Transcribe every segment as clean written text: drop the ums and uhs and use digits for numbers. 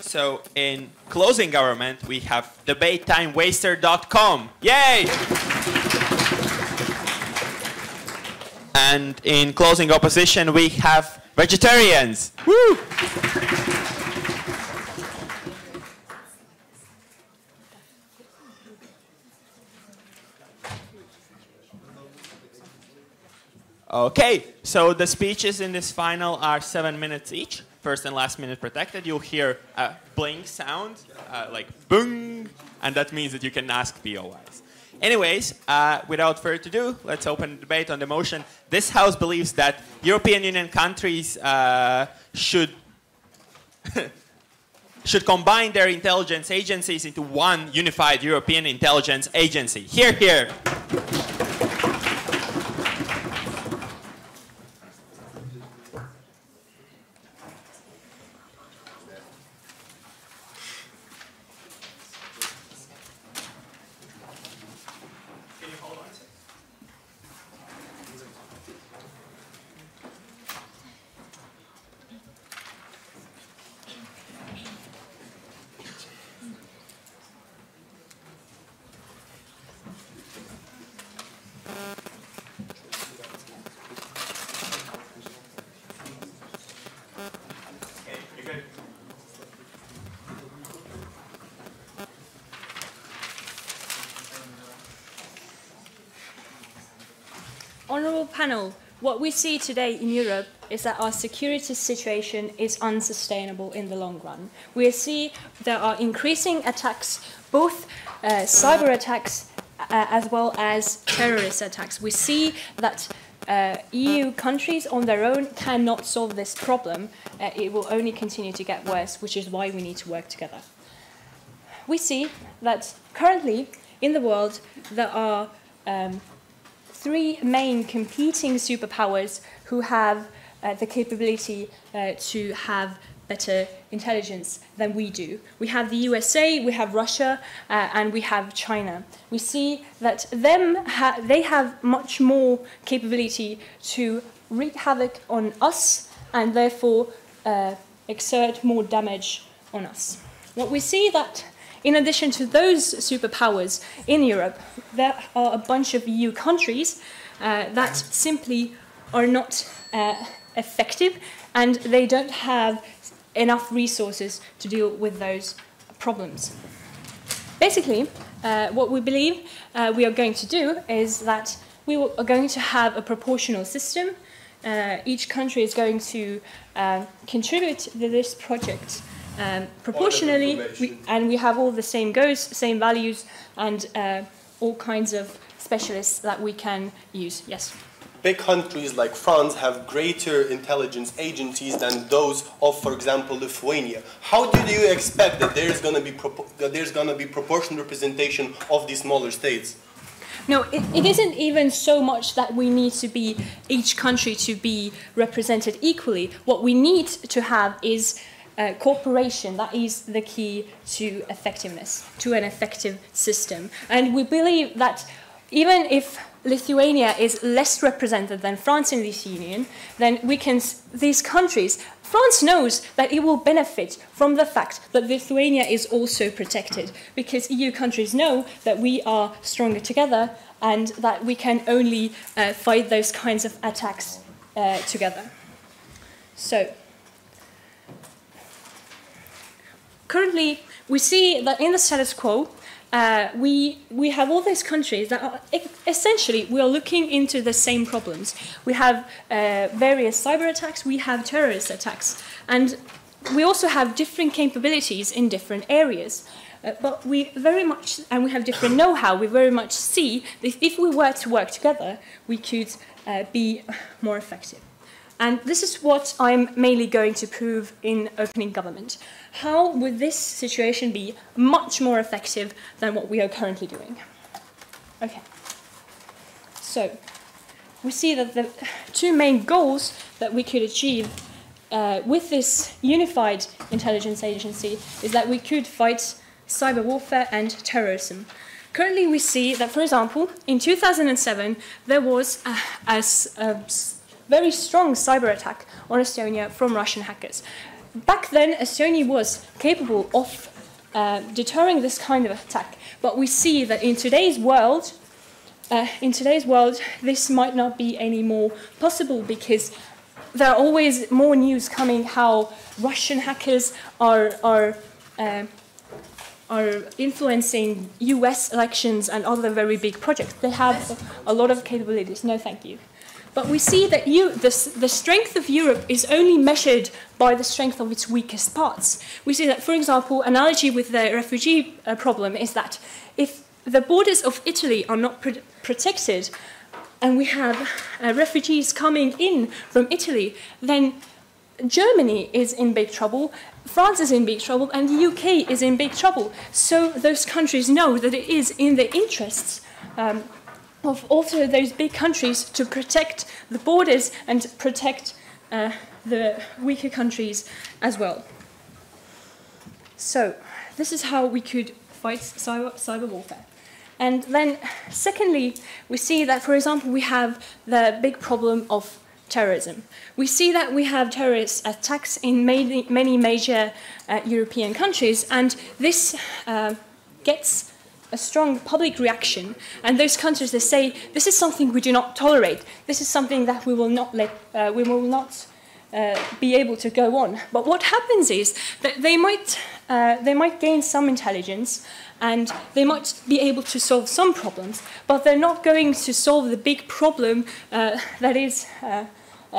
So in closing government, we have debatetimewaster.com. Yay! And in closing opposition, we have vegetarians. Woo! Okay, so the speeches in this final are 7 minutes each. First and last minute protected. You'll hear a blink sound, like boom, and that means that you can ask POIs. Anyways, without further ado, let's open the debate on the motion. This House believes that European Union countries should combine their intelligence agencies into one unified European intelligence agency. Hear, hear. Honourable panel, what we see today in Europe is that our security situation is unsustainable in the long run. We see there are increasing attacks, both cyber attacks as well as terrorist attacks. We see that EU countries on their own cannot solve this problem. It will only continue to get worse, which is why we need to work together. We see that currently in the world there are three main competing superpowers who have the capability to have better intelligence than we do. We have the USA, we have Russia, and we have China. We see that they have much more capability to wreak havoc on us and therefore exert more damage on us. What we see that in addition to those superpowers in Europe, there are a bunch of EU countries that simply are not effective, and they don't have enough resources to deal with those problems. Basically, what we believe we are going to do is that we are going to have a proportional system. Each country is going to contribute to this project proportionally, and we have all the same goals, same values, and all kinds of specialists that we can use. Yes. Big countries like France have greater intelligence agencies than those of, for example, Lithuania. How do you expect that there's going to be proportional representation of these smaller states? No, it isn't even so much that we need to be each country to be represented equally. What we need to have is cooperation. That is the key to effectiveness, to an effective system. And we believe that even if Lithuania is less represented than France in this union, then these countries, France knows that it will benefit from the fact that Lithuania is also protected, because EU countries know that we are stronger together and that we can only fight those kinds of attacks together. So, currently, we see that in the status quo, we have all these countries that are essentially, we are looking into the same problems. We have various cyber attacks, we have terrorist attacks, and we also have different capabilities in different areas. But we very much, and we have different know-how, we very much see that if we were to work together, we could be more effective. And this is what I'm mainly going to prove in opening government. How would this situation be much more effective than what we are currently doing? Okay. So, we see that the two main goals that we could achieve with this unified intelligence agency is that we could fight cyber warfare and terrorism. Currently, we see that, for example, in 2007, there was a very strong cyber attack on Estonia from Russian hackers. back then, Estonia was capable of deterring this kind of attack. But we see that in today's world, this might not be any more possible because there are always more news coming how Russian hackers are influencing US elections and other very big projects. They have a lot of capabilities. No, thank you. But we see that the strength of Europe is only measured by the strength of its weakest parts. We see that, for example, analogy with the refugee problem is that if the borders of Italy are not protected and we have refugees coming in from Italy, then Germany is in big trouble, France is in big trouble, and the UK is in big trouble. So those countries know that it is in their interests of also those big countries to protect the borders and protect the weaker countries as well. So this is how we could fight cyber warfare. And then secondly, we see that, for example, we have the big problem of terrorism. We see that we have terrorist attacks in many major European countries, and this gets a strong public reaction. And those countries, they say, this is something we do not tolerate. This is something that we will not be able to go on. But what happens is that they might gain some intelligence and they might be able to solve some problems, but they're not going to solve the big problem that is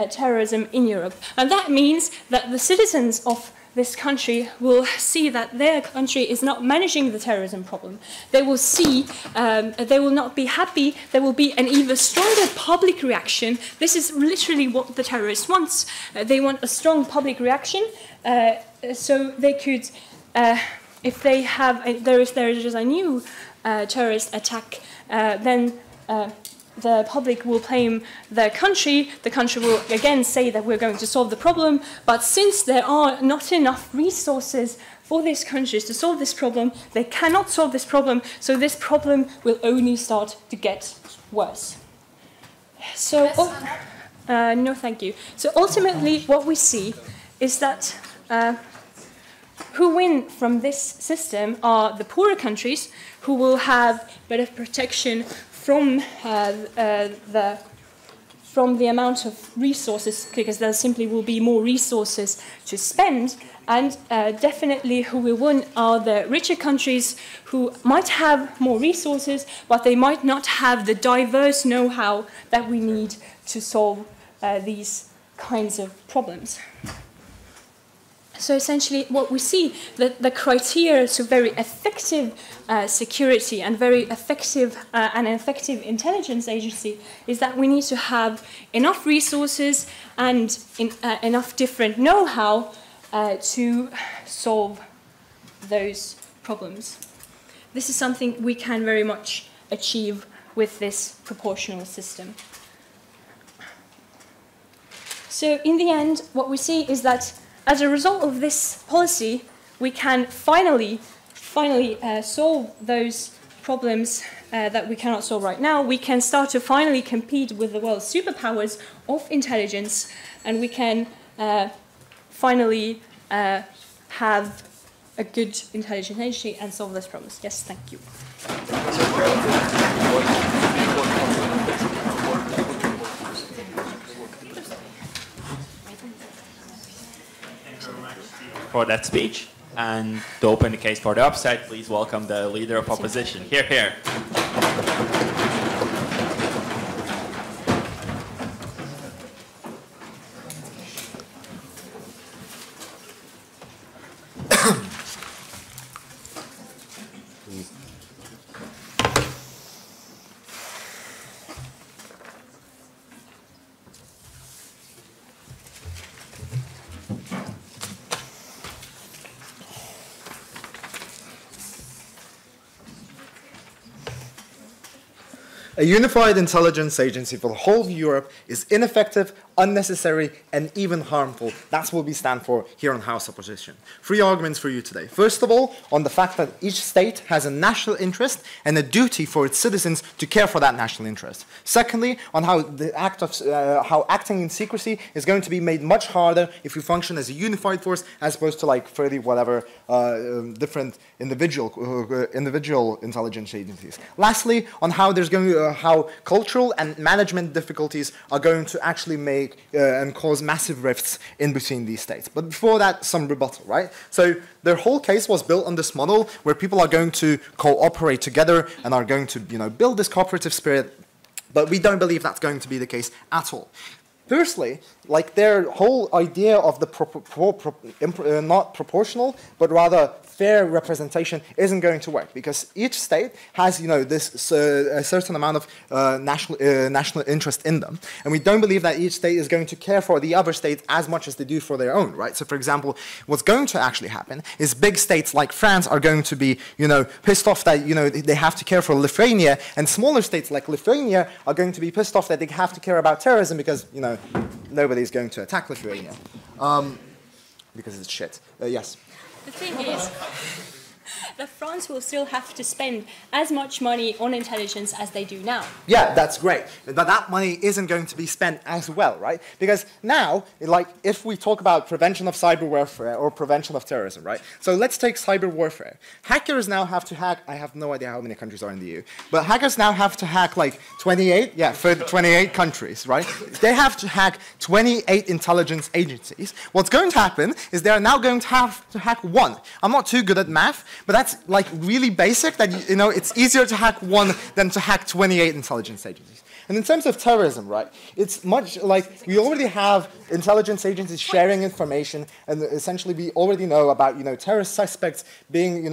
terrorism in Europe. And that means that the citizens of this country will see that their country is not managing the terrorism problem. They will see, they will not be happy, there will be an even stronger public reaction. This is literally what the terrorists want. They want a strong public reaction, so they could, if they have, there is a new terrorist attack, then the public will blame the country will again say that we're going to solve the problem, but since there are not enough resources for these countries to solve this problem, they cannot solve this problem, so this problem will only start to get worse. So, no thank you. So ultimately what we see is that who win from this system are the poorer countries who will have better protection from the amount of resources, because there simply will be more resources to spend, and definitely who will win are the richer countries who might have more resources, but they might not have the diverse know-how that we need to solve these kinds of problems. So essentially what we see, that the criteria to very effective security and very effective and effective intelligence agency is that we need to have enough resources and enough different know-how to solve those problems. This is something we can very much achieve with this proportional system. So in the end, what we see is that as a result of this policy, we can finally solve those problems that we cannot solve right now. We can start to finally compete with the world's superpowers of intelligence, and we can finally have a good intelligence agency and solve those problems. Yes, thank you. For that speech. And to open the case for the upside, please welcome the leader of opposition. Here, here. A unified intelligence agency for the whole of Europe is ineffective, unnecessary, and even harmful. That's what we stand for here on House Opposition. 3 arguments for you today. First of all, on the fact that each state has a national interest and a duty for its citizens to care for that national interest. Secondly, on how the how acting in secrecy is going to be made much harder if you function as a unified force as opposed to like 30 whatever different individual intelligence agencies. Lastly, on how there's going to how cultural and management difficulties are going to actually make and cause massive rifts in between these states. But before that, some rebuttal, right? So their whole case was built on this model where people are going to cooperate together and are going to, build this cooperative spirit. But we don't believe that's going to be the case at all. Firstly, like their whole idea of the not proportional, but rather fair representation isn't going to work because each state has, this a certain amount of national interest in them, and we don't believe that each state is going to care for the other state as much as they do for their own, right? So, for example, what's going to actually happen is big states like France are going to be, pissed off that they have to care for Lithuania, and smaller states like Lithuania are going to be pissed off that they have to care about terrorism because nobody's going to attack Lithuania because it's shit. Yes. The thing is that France will still have to spend as much money on intelligence as they do now. Yeah, that's great. But that money isn't going to be spent as well, right? Because now, like, if we talk about prevention of cyber warfare or prevention of terrorism, right? So let's take cyber warfare. Hackers now have to hack, I have no idea how many countries are in the EU, but hackers now have to hack like 28, for 28 countries, right? They have to hack 28 intelligence agencies. What's going to happen is they are now going to have to hack one. I'm not too good at math, but that's like really basic that, it's easier to hack one than to hack 28 intelligence agencies. And in terms of terrorism, right, it's much like we already have intelligence agencies sharing information, and essentially we already know about, terrorist suspects being,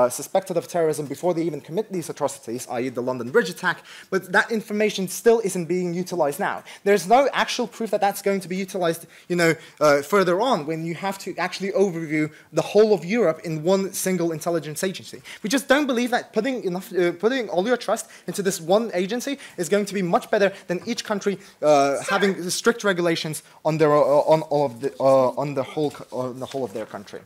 suspected of terrorism before they even commit these atrocities, i.e. the London Bridge attack, but that information still isn't being utilized now. There's no actual proof that that's going to be utilized, further on when you have to actually overview the whole of Europe in one single intelligence agency. We just don't believe that putting all your trust into this one agency is going to be much better than each country having strict regulations on their on the whole of their country.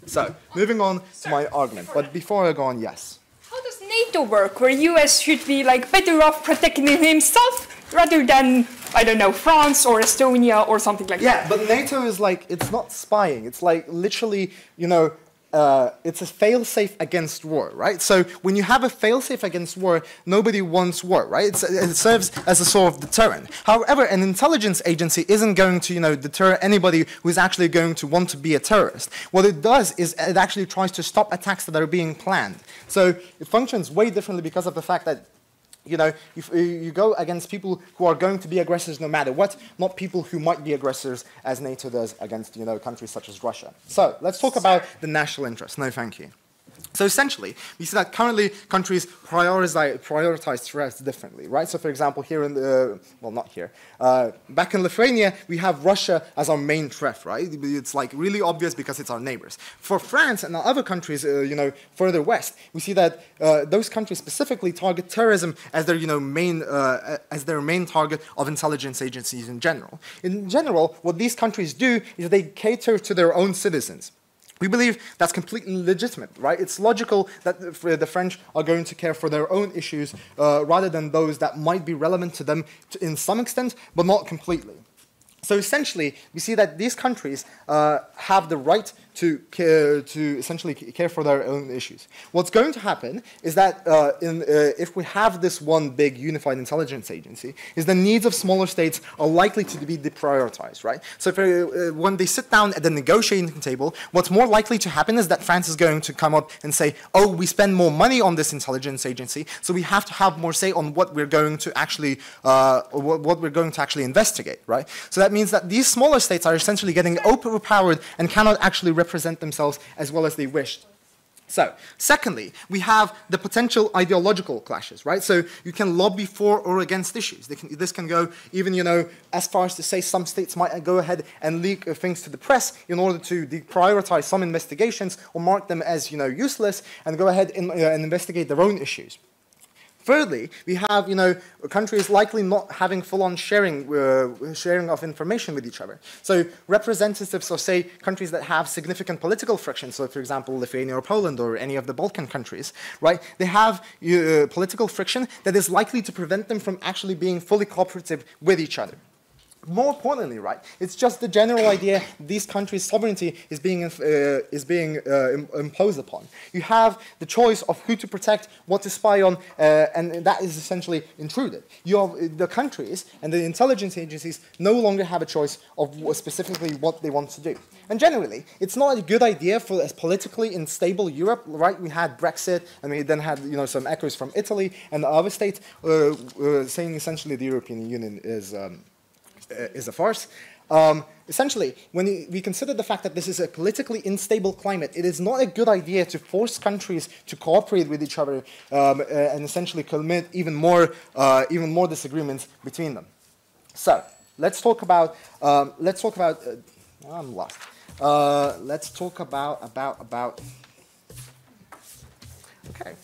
So, moving on to my argument. But before I go on, yes. How does NATO work, where US should be like better off protecting himself rather than, I don't know, France or Estonia or something like that? Yeah, but NATO is like, it's not spying. It's like literally, it's a fail-safe against war, right? So when you have a fail-safe against war, nobody wants war, right? It serves as a sort of deterrent. However, an intelligence agency isn't going to, deter anybody who's actually going to want to be a terrorist. What it does is it actually tries to stop attacks that are being planned. So it functions way differently because of the fact that if you go against people who are going to be aggressors no matter what, not people who might be aggressors as NATO does against, countries such as Russia. So let's talk about the national interest. No, thank you. So essentially, we see that currently countries prioritize threats differently, right? So for example, here in the, well, not here, back in Lithuania, we have Russia as our main threat, right? It's like really obvious because it's our neighbors. For France and other countries, further west, we see that those countries specifically target terrorism as their, main target of intelligence agencies in general. In general, what these countries do is they cater to their own citizens. We believe that's completely legitimate, right? It's logical that the French are going to care for their own issues rather than those that might be relevant to them in some extent, but not completely. So essentially, we see that these countries have the right to essentially care for their own issues. What's going to happen is that if we have this one big unified intelligence agency, is the needs of smaller states are likely to be deprioritized, right? So when they sit down at the negotiating table, what's more likely to happen is that France is going to come up and say, oh, we spend more money on this intelligence agency, so we have to have more say on what we're going to actually investigate, right? So that means that these smaller states are essentially getting overpowered and cannot actually represent themselves as well as they wished. So, secondly, we have the potential ideological clashes, right? So you can lobby for or against issues. This can go even, as far as to say some states might go ahead and leak things to the press in order to deprioritize some investigations or mark them as, useless and go ahead and investigate their own issues. Thirdly, we have, countries likely not having full-on sharing of information with each other. So representatives of, say, countries that have significant political friction, so for example, Lithuania or Poland or any of the Balkan countries, right? They have political friction that is likely to prevent them from actually being fully cooperative with each other. More importantly, right, it's just the general idea these countries' sovereignty is being imposed upon. You have the choice of who to protect, what to spy on, and that is essentially intruded. The countries and the intelligence agencies no longer have a choice of specifically what they want to do. And generally, it's not a good idea for a politically unstable Europe, right? We had Brexit, and we then had some echoes from Italy and the other states saying essentially the European Union is a farce. Essentially, when we consider the fact that this is a politically unstable climate, it is not a good idea to force countries to cooperate with each other and essentially commit even more disagreements between them. So let's talk about. I'm lost. Let's talk about. Okay.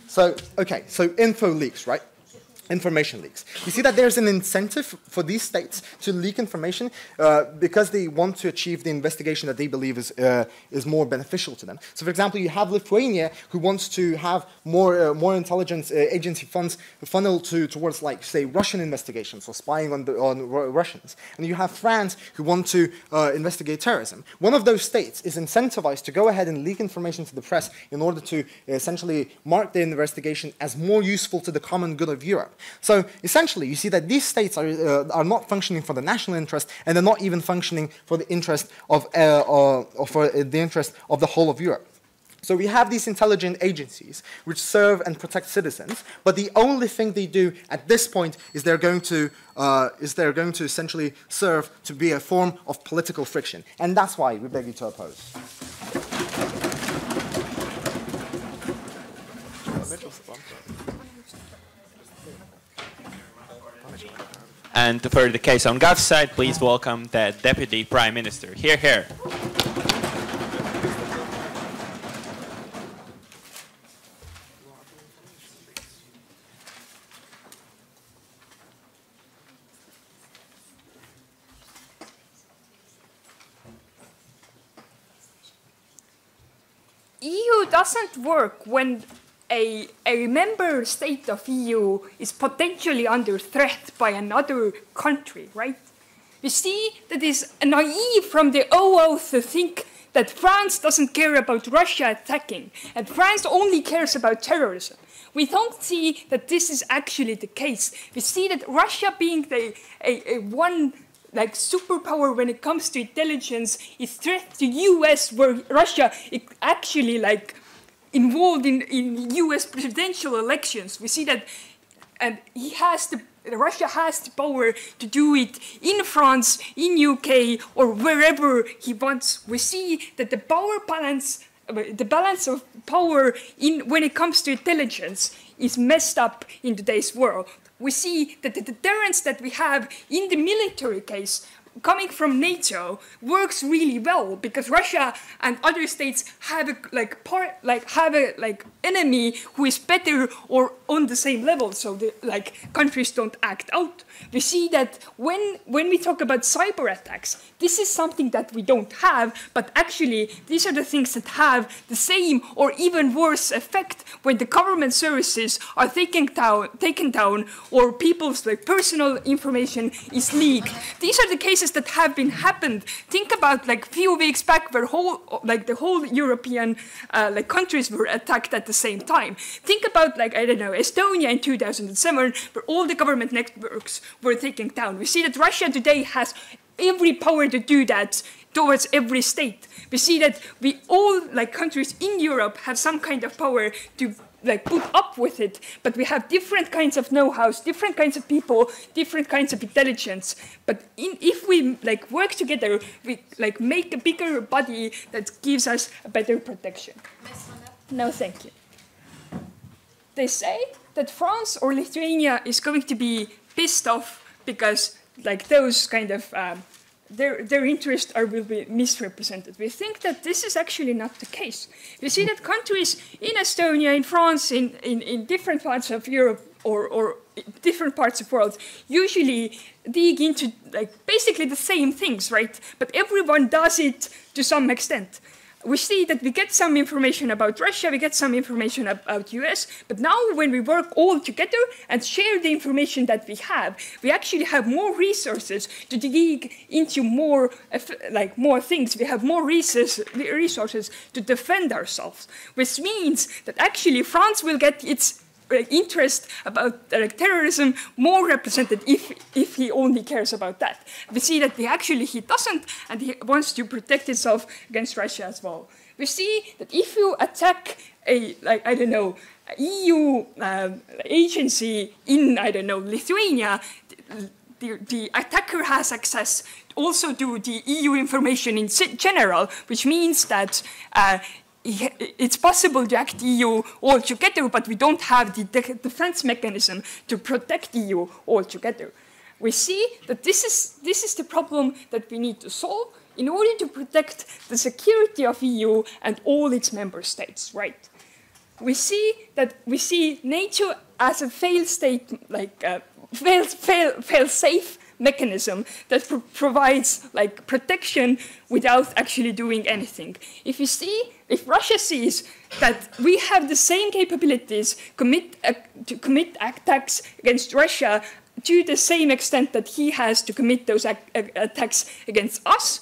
So info leaks, right? Information leaks. You see that there's an incentive for these states to leak information because they want to achieve the investigation that they believe is more beneficial to them. So, for example, you have Lithuania who wants to have more intelligence agency funds funneled towards, like, say, Russian investigations or spying on Russians. And you have France who want to investigate terrorism. One of those states is incentivized to go ahead and leak information to the press in order to essentially mark the investigation as more useful to the common good of Europe. So essentially, you see that these states are not functioning for the national interest, and they're not even functioning for the interest of the whole of Europe. So we have these intelligence agencies which serve and protect citizens, but the only thing they do at this point is they're going to essentially serve to be a form of political friction, and that's why we beg you to oppose. And for the case on Gov's side, please welcome the Deputy Prime Minister. Hear, hear. EU doesn't work when a member state of EU is potentially under threat by another country, right? We see that it's naive from the oath to think that France doesn't care about Russia attacking, and France only cares about terrorism. We don't see that this is actually the case. We see that Russia being one superpower when it comes to intelligence is threat to US, where Russia is actually involved in US presidential elections. We see that, and Russia has the power to do it in France, in UK, or wherever he wants. We see that the balance of power when it comes to intelligence is messed up in today's world. We see that the deterrence that we have in the military case coming from NATO works really well because Russia and other states have enemy who is better or on the same level, so the countries don't act out. We see that when we talk about cyber attacks, this is something that we don't have, but actually these are the things that have the same or even worse effect when the government services are taken down or people's personal information is leaked. These are the cases that have happened. Think about few weeks back where the whole European countries were attacked at the same time. Think about Estonia in 2007 where all the government networks were taken down. We see that Russia today has every power to do that towards every state. We see that we all countries in Europe have some kind of power to put up with it, but we have different kinds of know-hows, different kinds of people, different kinds of intelligence. But if we work together, we make a bigger body that gives us a better protection. No, thank you. They say that France or Lithuania is going to be pissed off because those kind of their interests will be misrepresented. We think that this is actually not the case. We see that countries in Estonia, in France, in different parts of Europe or different parts of the world usually dig into like basically the same things, right? But everyone does it to some extent. We see that we get some information about Russia, we get some information about US, but now when we work all together and share the information that we actually have more resources to dig into more things. We have more resources to defend ourselves, which means that actually France will get its interest about terrorism more represented if he only cares about that. We see that he doesn't, and he wants to protect himself against Russia as well. We see that if you attack a EU agency in Lithuania, the attacker has access also to the EU information in general, which means that it's possible to act EU altogether, but we don't have the defense mechanism to protect EU altogether. We see that this is the problem that we need to solve in order to protect the security of EU and all its member states, right? We see NATO as a fail-safe mechanism that provides protection without actually doing anything. If Russia sees that we have the same capabilities to commit attacks against Russia to the same extent that he has to commit those attacks against us,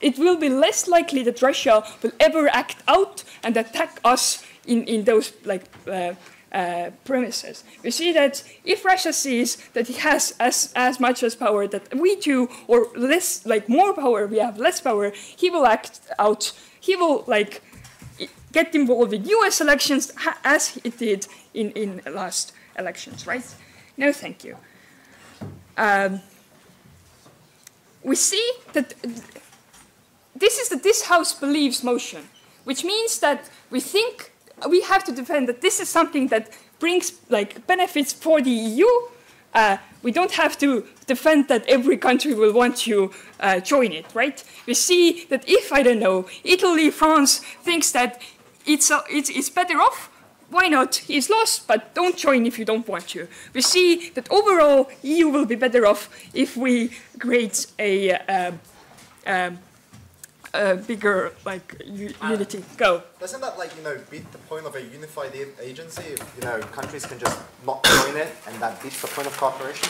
it will be less likely that Russia will ever act out and attack us in those premises. We see that if Russia sees that he has as much as power that we do, or less, more power, we have less power, he will act out. He will get involved in U.S. elections as he did in last elections, right? No, thank you. We see that this House believes motion, which means that we think we have to defend that this is something that brings benefits for the EU. We don't have to defend that every country will want to join it, right? We see that if, Italy, France thinks that it's better off, why not? He's lost, but don't join if you don't want to. We see that overall EU will be better off if we create a bigger unity. Go. Doesn't that beat the point of a unified agency? If countries can just not join it, and that beats the point of cooperation.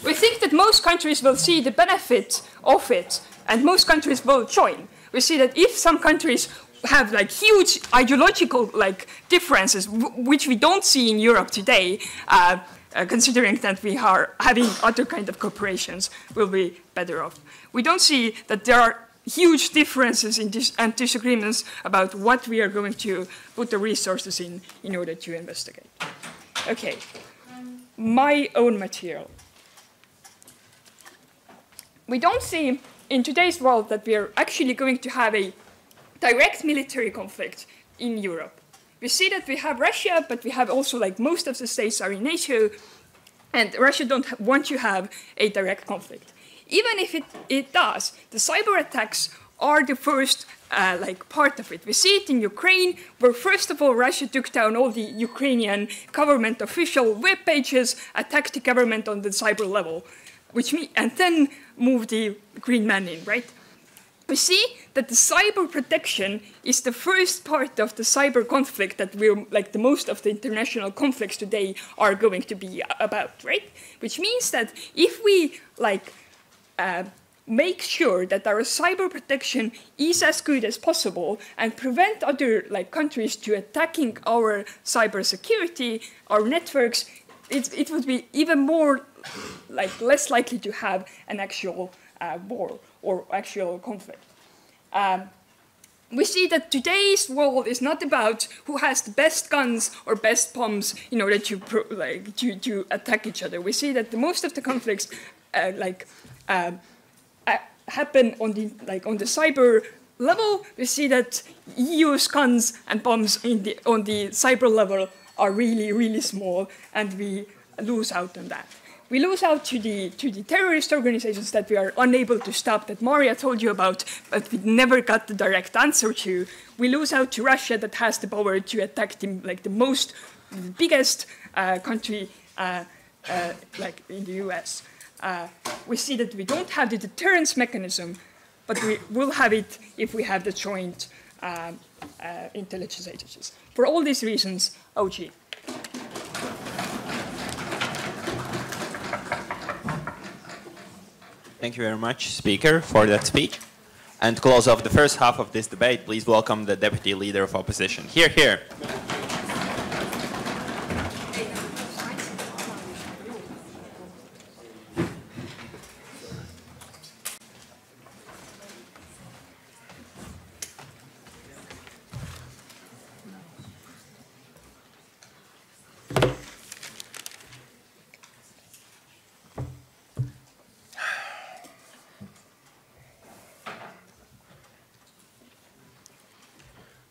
We think that most countries will see the benefit of it, and most countries will join. We see that if some countries have huge ideological differences, which we don't see in Europe today, considering that we are having other kind of cooperations, will be better off. We don't see that there are huge differences and disagreements about what we are going to put the resources in order to investigate. Okay, my own material. We don't see in today's world that we are actually going to have a direct military conflict in Europe. We see that we have Russia, but we have also most of the states are in NATO, and Russia don't want to have a direct conflict. Even if it does, the cyber attacks are the first part of it. We see it in Ukraine, where first of all Russia took down all the Ukrainian government official web pages, attacked the government on the cyber level, and then moved the Green Man in, right? We see that the cyber protection is the first part of the cyber conflict that we're the most of the international conflicts today are going to be about, right? Which means that if we make sure that our cyber protection is as good as possible and prevent other countries to attacking our cyber security, our networks, it would be even more less likely to have an actual war or actual conflict. We see that today's world is not about who has the best guns or best bombs in order to attack each other. We see that most of the conflicts happen on the cyber level. We see that EU's guns and bombs on the cyber level are really, really small, and we lose out on that. We lose out to the terrorist organizations that we are unable to stop, that Maria told you about, but we never got the direct answer to. We lose out to Russia, that has the power to attack the biggest country like in the US. We see that we don't have the deterrence mechanism, but we will have it if we have the joint intelligence agencies. For all these reasons, OG. Thank you very much, Speaker, for that speech. And to close off the first half of this debate, please welcome the Deputy Leader of Opposition. Here, here.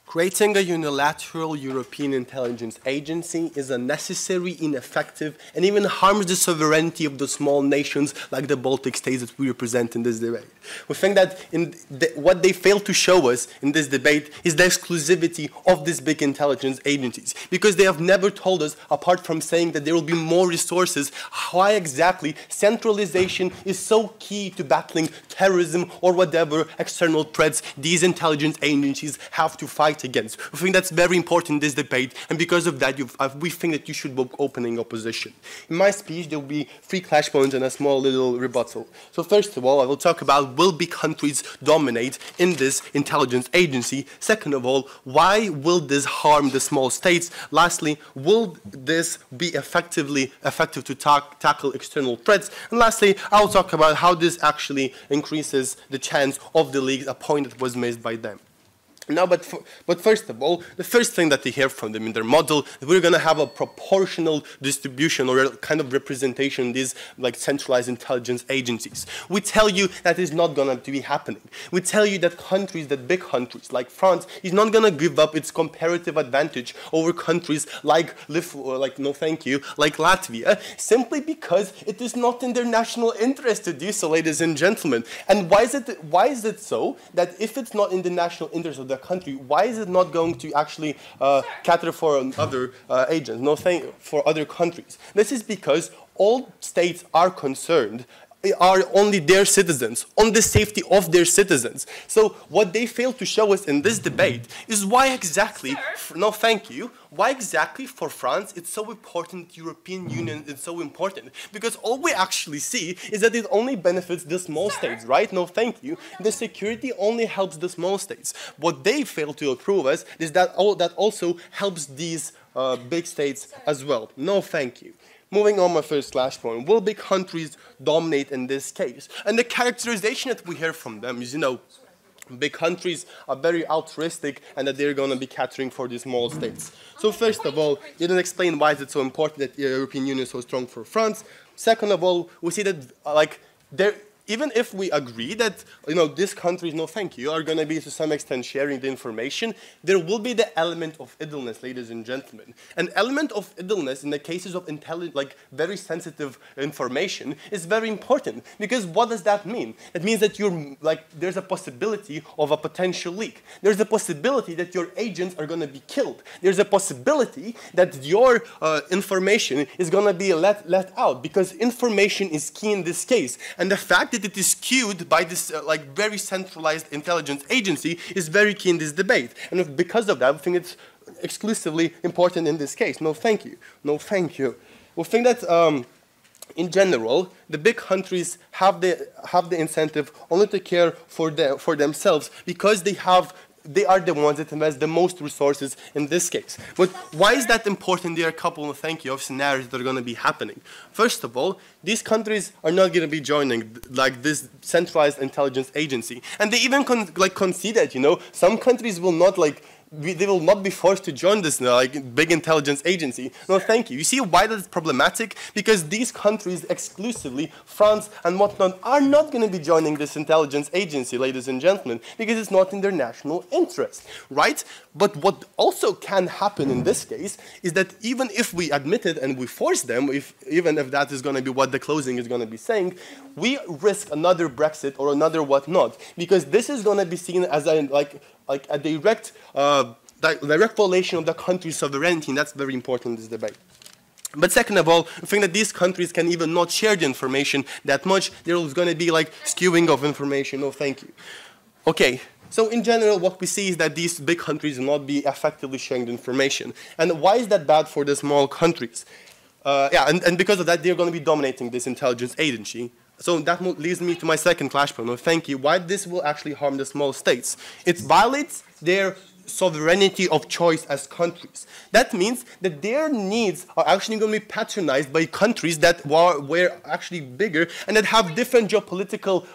Creating a unilateral European intelligence agency is unnecessary, ineffective, and even harms the sovereignty of the small nations like the Baltic states that we represent in this debate. We think that what they fail to show us in this debate is the exclusivity of these big intelligence agencies, because they have never told us, apart from saying that there will be more resources, why exactly centralization is so key to battling terrorism or whatever external threats these intelligence agencies have to fight against. We think that's very important in this debate, and because of that, we think that you should vote opening opposition. In my speech, there will be 3 clash points and a small little rebuttal. So first of all, I will talk about will big countries dominate in this intelligence agency? Second of all, why will this harm the small states? Lastly, will this be effective to tackle external threats? And lastly, I'll talk about how this actually increases the chance of the league appoint that was made by them. Now, but first of all, the first thing that they hear from them in their model, we're going to have a proportional distribution or a kind of representation in these like centralized intelligence agencies. We tell you that is not going to be happening. We tell you that countries, that big countries like France, is not going to give up its comparative advantage over countries like Latvia, simply because it is not in their national interest to do so, ladies and gentlemen. And why is it so that if it's not in the national interest of the country, why is it not going to actually cater for other agents, for other countries? This is because all states are concerned are only their citizens, on the safety of their citizens. So what they fail to show us in this debate is why exactly, why exactly for France it's so important, the European Union is so important. Because all we actually see is that it only benefits the small states, right? No, thank you. The security only helps the small states. What they fail to approve us is that that also helps these big states as well. No, thank you. Moving on, my first clash point. Will big countries dominate in this case? And the characterization that we hear from them is, big countries are very altruistic and that they're going to be catering for the small states. So first of all, you didn't explain why is it so important that the European Union is so strong for France. Second of all, we see that even if we agree that these countries, are going to be to some extent sharing the information, there will be the element of idleness, ladies and gentlemen. An element of idleness in the cases of very sensitive information is very important, because what does that mean? It means that there's a possibility of a potential leak. There's a possibility that your agents are going to be killed. There's a possibility that your information is going to be let out, because information is key in this case. And the fact that it is skewed by this very centralized intelligence agency is very key in this debate. And because of that, I think it's exclusively important in this case. No, thank you. No, thank you. We think that in general, the big countries have the incentive only to care for themselves, because they are the ones that invest the most resources in this case. But why is that important? There are a couple of scenarios that are going to be happening. First of all, these countries are not going to be joining this centralized intelligence agency. And they even concede that, some countries will not they will not be forced to join this like big intelligence agency. No, thank you. You see why that's problematic? Because these countries exclusively, France and whatnot, are not going to be joining this intelligence agency, ladies and gentlemen, because it's not in their national interest, right? But what also can happen in this case is that even if we admit it and we force them, even if that is going to be what the closing is going to be saying, we risk another Brexit or another whatnot, because this is going to be seen as a direct violation of the country's sovereignty, and that's very important in this debate. But second of all, I think that these countries can even not share the information that much. There's going to be like skewing of information. No, thank you. Okay. So in general, what we see is that these big countries will not be effectively sharing the information. And why is that bad for the small countries? And because of that, they're going to be dominating this intelligence agency. So that leads me to my second clash point. Thank you. Why this will actually harm the small states? It violates their sovereignty of choice as countries. That means that their needs are actually going to be patronized by countries that were actually bigger and that have different geopolitical,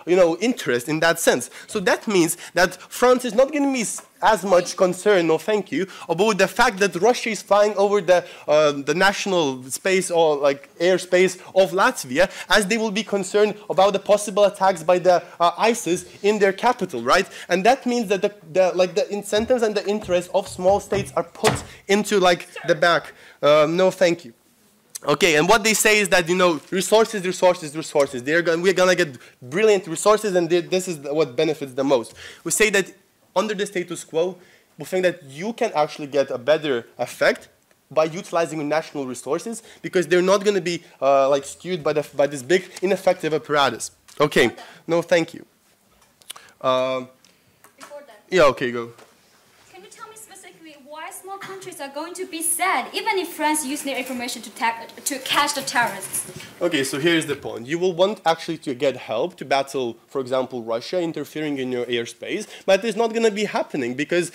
interest in that sense. So that means that France is not going to be as much concerned, no thank you, about the fact that Russia is flying over the national space or like airspace of Latvia, as they will be concerned about the possible attacks by the ISIS in their capital, right? And that means that the incentives and the interests of small states are put into like the back. No thank you. Okay, and what they say is that, resources. We're gonna get brilliant resources, and this is what benefits the most. We say that under the status quo, we think that you can actually get a better effect by utilizing your national resources, because they're not going to be skewed by this big ineffective apparatus. Okay, no, thank you. Before that. Yeah, okay, go. Can you tell me specifically why small countries are going to be sad, even if France uses their information to catch the terrorists? Okay, so here's the point. You will want actually to get help to battle, for example, Russia interfering in your airspace, but it's not going to be happening because,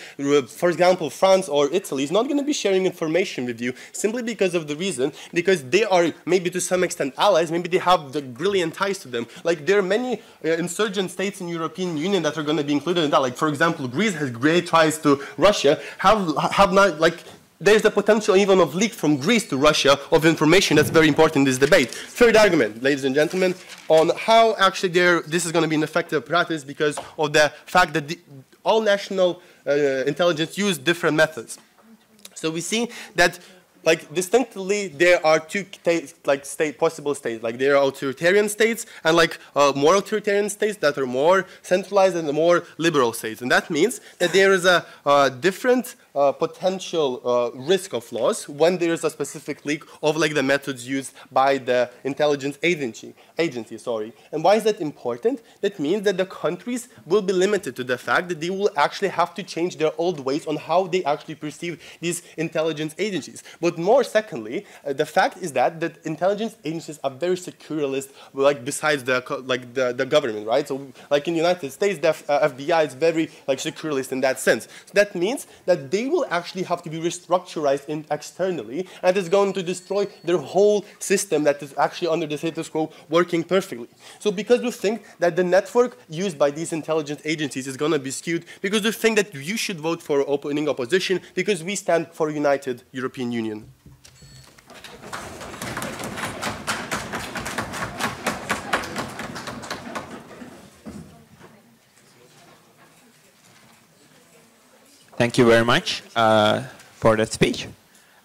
for example, France or Italy is not going to be sharing information with you simply because of the reason, because they are maybe to some extent allies, maybe they have the brilliant ties to them. Like there are many insurgent states in European Union that are going to be included in that. Like for example, Greece has great ties to Russia, have not like. There's the potential even of leak from Greece to Russia of information that's very important in this debate. Third argument, ladies and gentlemen, on how actually this is going to be an effective practice because of the fact that all national intelligence use different methods. So we see that distinctly there are two possible states. Like there are authoritarian states and more authoritarian states that are more centralized and the more liberal states. And that means that there is a different potential risk of loss when there is a specific leak of the methods used by the intelligence agency. And why is that important? That means that the countries will be limited to the fact that they will actually have to change their old ways on how they actually perceive these intelligence agencies. But more secondly, the fact is that the intelligence agencies are very securalist, besides the government, right? So in the United States, the FBI is very securalist in that sense. So that means that they will actually have to be restructured externally, and it's going to destroy their whole system that is actually under the status quo working perfectly. So because we think that the network used by these intelligence agencies is going to be skewed, because we think that you should vote for opening opposition, because we stand for a united European Union. Thank you very much for that speech.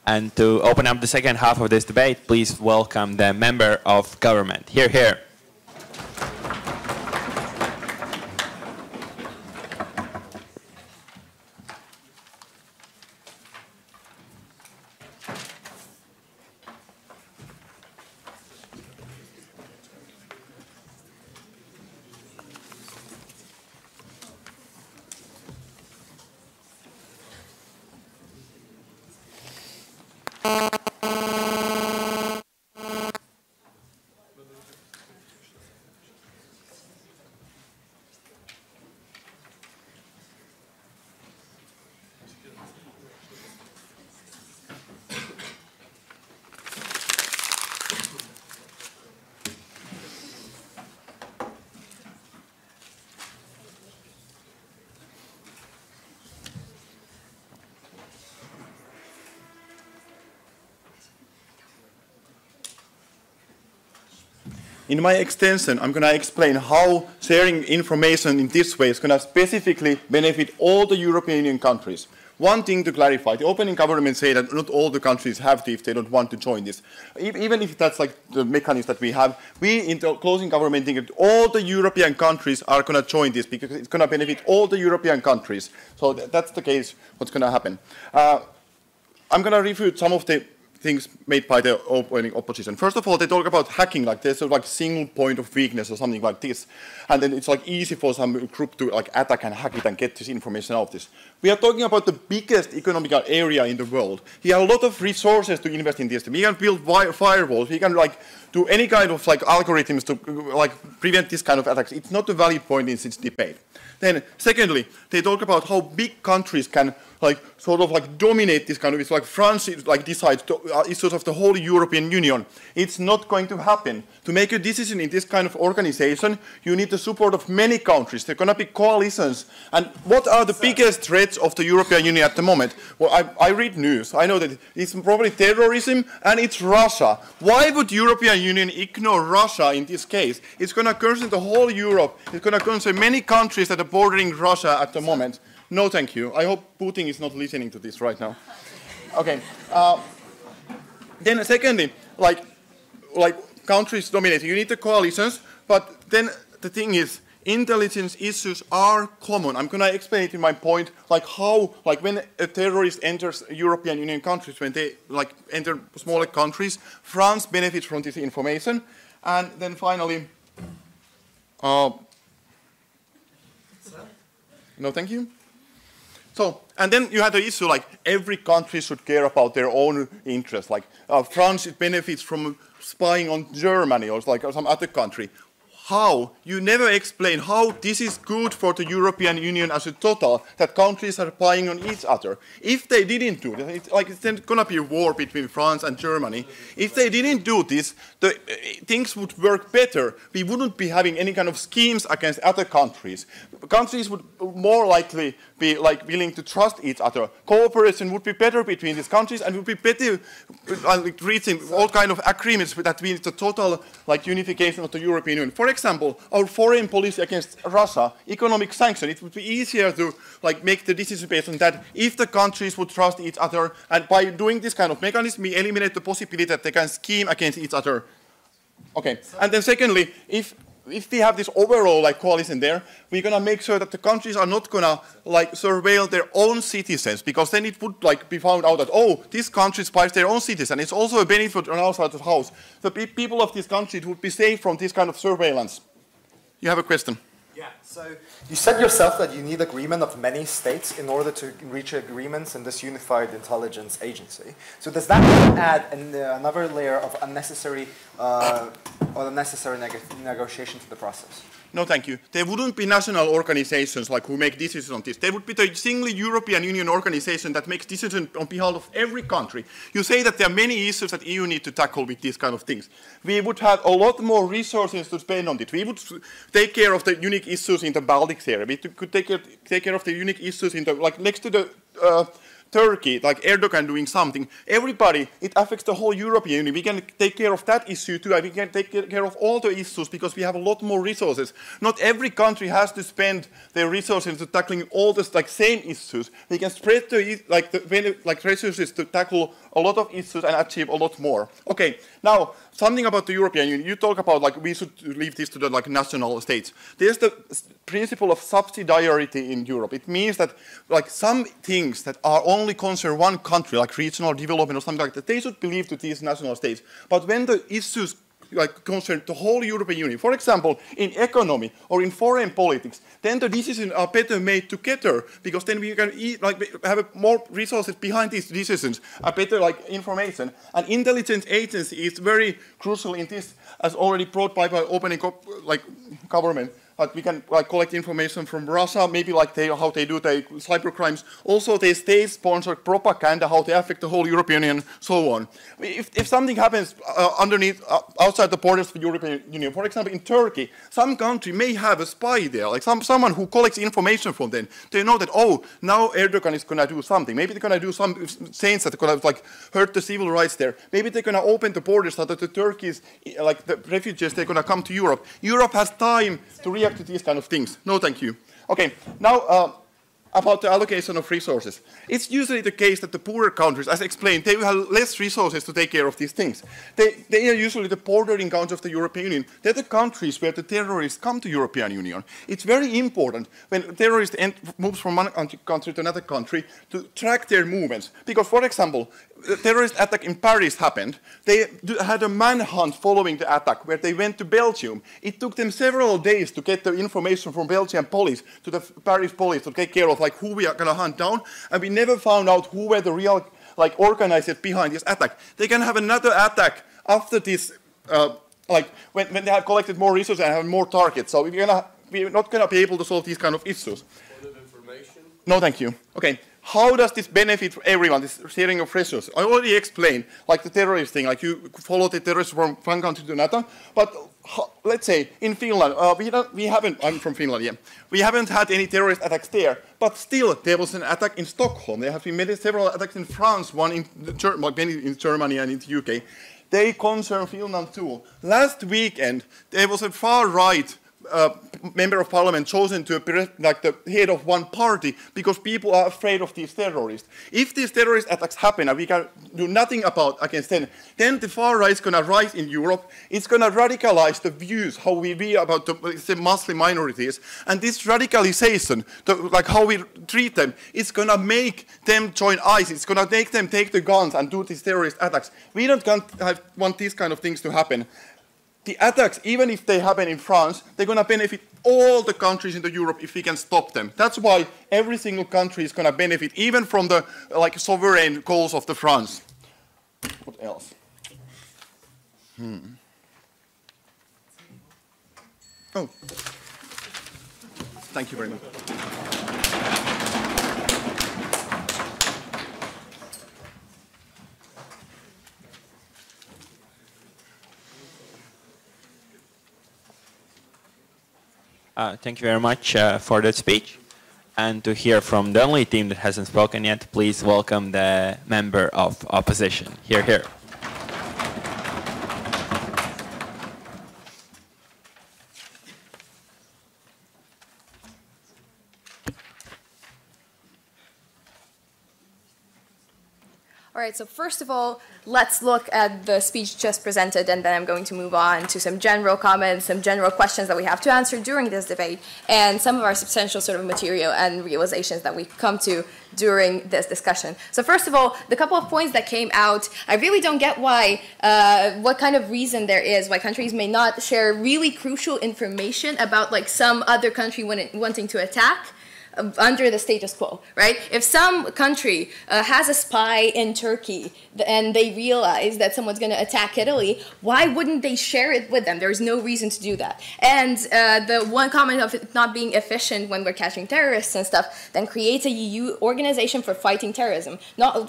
And to open up the second half of this debate, please welcome the member of government. Here, here. in my extension, I'm going to explain how sharing information in this way is going to specifically benefit all the European Union countries. One thing to clarify, the opening government say that not all the countries have to if they don't want to join this. Even if that's like the mechanism that we have, we in the closing government think that all the European countries are going to join this because it's going to benefit all the European countries. So that's the case, what's going to happen. I'm going to refute some of the things made by the opening opposition. First of all, they talk about hacking, like there's a like single point of weakness or something like this, and then it's like easy for some group to like attack and hack it and get this information out of this. We are talking about the biggest economic area in the world. We have a lot of resources to invest in this. We can build firewalls. We can like do any kind of like algorithms to like prevent this kind of attacks. It's not a valid point in this debate. Then, secondly, they talk about how big countries can like sort of like dominate this kind of. It's like France like decides issues of the whole European Union. It's not going to happen. To make a decision in this kind of organization, you need the support of many countries. There are going to be coalitions. And what are the biggest threats of the European Union at the moment? Well, I read news. I know that it's probably terrorism and it's Russia. Why would European Union ignore Russia in this case? It's going to concern the whole Europe. It's going to concern many countries that are bordering Russia at the moment. No, thank you. I hope Putin is not listening to this right now. Okay. Then secondly, like countries dominating, you need the coalitions, but then the thing is, intelligence issues are common. I'm going to explain it in my point, like how, like when a terrorist enters European Union countries, when they like enter smaller countries, France benefits from this information. And then finally, no, thank you. So, and then you have the issue like every country should care about their own interests. Like France benefits from spying on Germany or like some other country. How? You never explain how this is good for the European Union as a total, that countries are spying on each other. If they didn't do that, it's like it's going to be a war between France and Germany. If they didn't do this, things would work better. We wouldn't be having any kind of schemes against other countries. Countries would more likely be like willing to trust each other. Cooperation would be better between these countries and would be better reaching all kind of agreements that means the total like unification of the European Union. For example, our foreign policy against Russia, economic sanction, it would be easier to like make the decision based on that if the countries would trust each other, and by doing this kind of mechanism, we eliminate the possibility that they can scheme against each other. Okay, and then secondly, if we have this overall like coalition there, we're gonna make sure that the countries are not gonna like surveil their own citizens, because then it would like be found out that oh, this country spies their own citizens. It's also a benefit on our side of the house. The people of this country would be safe from this kind of surveillance. You have a question? Yeah. So you said yourself that you need agreement of many states in order to reach agreements in this unified intelligence agency. So does that add another layer of unnecessary negotiation to the process? No, thank you. There wouldn't be national organizations like who make decisions on this. There would be the single European Union organization that makes decisions on behalf of every country. You say that there are many issues that EU need to tackle with these kind of things. We would have a lot more resources to spend on it. We would take care of the unique issues in the Baltics area. We could take care of the unique issues in the, like next to the Turkey, like Erdogan doing something. Everybody, it affects the whole European Union. We can take care of that issue too. We can take care of all the issues because we have a lot more resources. Not every country has to spend their resources to tackling all the like same issues. We can spread the resources to tackle a lot of issues and achieve a lot more. Okay, now something about the European Union. You talk about like we should leave this to the like national states. There's the principle of subsidiarity in Europe. It means that like some things that are only concern one country, like regional development or something like that, they should believe to these national states. But when the issues like concern the whole European Union, for example, in economy or in foreign politics, then the decisions are better made together because then we can have more resources behind these decisions, a better like information. And intelligence agency is very crucial in this, as already brought by opening government. Like we can like collect information from Russia, maybe like how they do their cyber crimes. Also, they state-sponsored propaganda, how they affect the whole European Union, so on. If something happens outside the borders of the European Union, for example, in Turkey, some country may have a spy there, like someone who collects information from them. They know that, oh, now Erdogan is going to do something. Maybe they're going to do some things that are going to like hurt the civil rights there. Maybe they're going to open the borders so that the Turkeys, like the refugees, they're going to come to Europe. Europe has time to react to these kind of things. No, thank you. Okay, now about the allocation of resources. It's usually the case that the poorer countries, as explained, they will have less resources to take care of these things. They are usually the bordering countries of the European Union. They're the countries where the terrorists come to the European Union. It's very important when terrorists move from one country to another country to track their movements. Because, for example, the terrorist attack in Paris happened. They had a manhunt following the attack where they went to Belgium. It took them several days to get the information from Belgian police to the Paris police to take care of like who we are going to hunt down, and we never found out who were the real like organizers behind this attack. They can have another attack after this, like when they have collected more resources and have more targets. So we're not going to be able to solve these kind of issues. No, thank you. Okay. How does this benefit everyone, this sharing of resources? I already explained, like the terrorist thing, like you follow the terrorists from one country to another. But let's say in Finland, we haven't, I'm from Finland, yeah. We haven't had any terrorist attacks there, but still there was an attack in Stockholm. There have been many, several attacks in France, one in Germany and in the UK. They concern Finland too. Last weekend, there was a far-right member of parliament chosen to be like the head of one party because people are afraid of these terrorists. If these terrorist attacks happen and we can do nothing against them, then the far right is going to rise in Europe. It's going to radicalize the views, how we read about the Muslim minorities. And this radicalization, like how we treat them, it's going to make them join ISIS. It's going to make them take the guns and do these terrorist attacks. We don't want these kind of things to happen. The attacks, even if they happen in France, they're going to benefit all the countries in Europe if we can stop them. That's why every single country is going to benefit, even from the like sovereign goals of the France. What else? Oh, thank you very much. Thank you very much for that speech. And to hear from the only team that hasn't spoken yet, please welcome the member of opposition. Here, here. All right, so first of all, let's look at the speech just presented, and then I'm going to move on to some general comments, some general questions that we have to answer during this debate, and some of our substantial sort of material and realizations that we come to during this discussion. So first of all, the couple of points that came out, I really don't get why, what kind of reason there is why countries may not share really crucial information about like some other country wanting to attack under the status quo, right? If some country has a spy in Turkey and they realize that someone's going to attack Italy, why wouldn't they share it with them? There's no reason to do that. And the one comment of it not being efficient when we're catching terrorists and stuff, then creates a EU organization for fighting terrorism,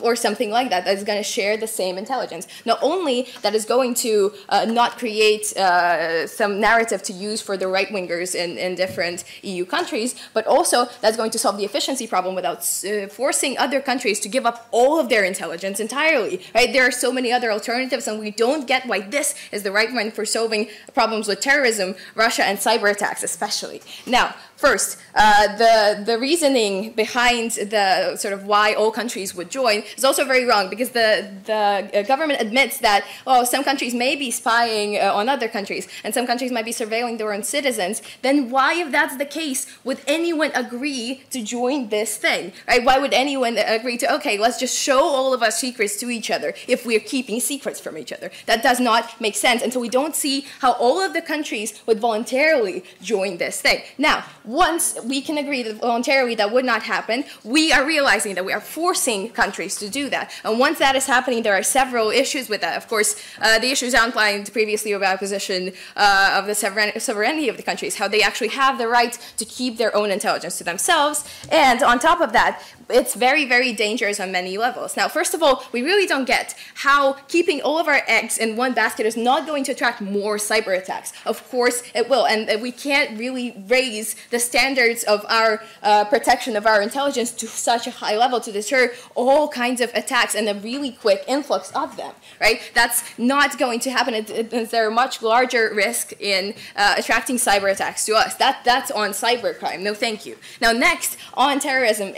or something like that is going to share the same intelligence. Not only that is going to not create some narrative to use for the right-wingers in different EU countries, but also that's going to solve the efficiency problem without forcing other countries to give up all of their intelligence entirely, right? There are so many other alternatives, and we don't get why this is the right one for solving problems with terrorism, Russia, and cyber attacks especially. Now, first, the reasoning behind the sort of why all countries would join is also very wrong, because the government admits that, oh, some countries may be spying on other countries, and some countries might be surveilling their own citizens. Then why, if that's the case, would anyone agree to join this thing, right? Why would anyone agree to, okay, let's just show all of our secrets to each other if we're keeping secrets from each other? That does not make sense, and so we don't see how all of the countries would voluntarily join this thing. Now, once we can agree that voluntarily that would not happen, we are realizing that we are forcing countries to do that. And once that is happening, there are several issues with that. Of course, the issues outlined previously about position of the sovereignty of the countries, how they actually have the right to keep their own intelligence to themselves. And on top of that, it's very, very dangerous on many levels. Now, first of all, we really don't get how keeping all of our eggs in one basket is not going to attract more cyber attacks. Of course it will, and we can't really raise the standards of our protection of our intelligence to such a high level to deter all kinds of attacks and a really quick influx of them, right? That's not going to happen. There's a much larger risk in attracting cyber attacks to us. That's on cybercrime. No, thank you. Now, next, on terrorism,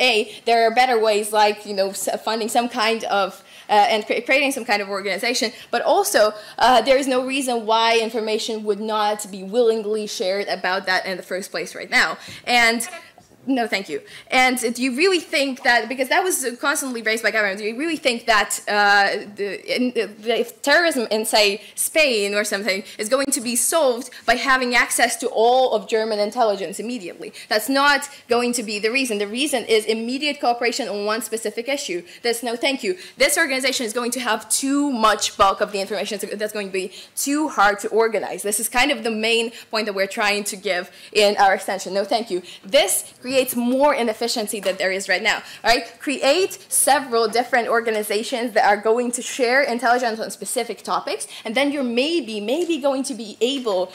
there are better ways like, funding some kind of and creating some kind of organization, but also there is no reason why information would not be willingly shared about that in the first place right now. And no, thank you. And do you really think that, because that was constantly raised by government, do you really think that if terrorism in, say, Spain or something is going to be solved by having access to all of German intelligence immediately? That's not going to be the reason. The reason is immediate cooperation on one specific issue. That's no thank you. This organization is going to have too much bulk of the information that's going to be too hard to organize. This is kind of the main point that we're trying to give in our extension. No thank you. This creates more inefficiency than there is right now. Right? Create several different organizations that are going to share intelligence on specific topics, and then you're maybe going to be able